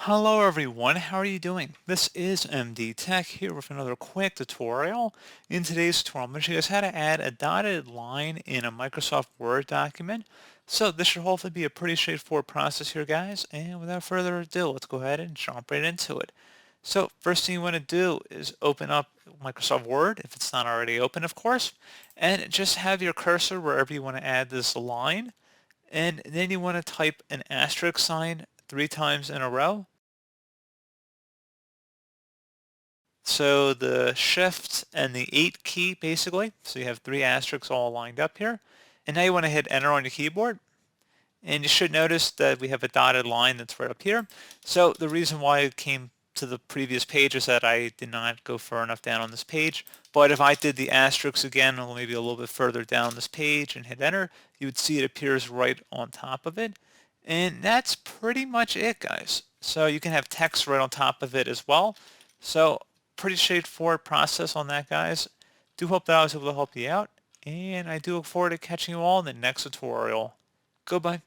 Hello everyone, how are you doing? This is MD Tech here with another quick tutorial. In today's tutorial, I'm going to show you guys how to add a dotted line in a Microsoft Word document. So this should hopefully be a pretty straightforward process here, guys. And without further ado, let's go ahead and jump right into it. So first thing you want to do is open up Microsoft Word, if it's not already open, of course, and just have your cursor wherever you want to add this line. And then you want to type an asterisk sign 3 times in a row. So the shift and the 8 key basically. So you have 3 asterisks all lined up here. And now you want to hit enter on your keyboard. And you should notice that we have a dotted line that's right up here. So the reason why it came to the previous page is that I did not go far enough down on this page. But if I did the asterisks again, or maybe a little bit further down this page and hit enter, you would see it appears right on top of it. And that's pretty much it, guys. So you can have text right on top of it as well. So pretty straightforward process on that, guys. Do hope that I was able to help you out. And I do look forward to catching you all in the next tutorial. Goodbye.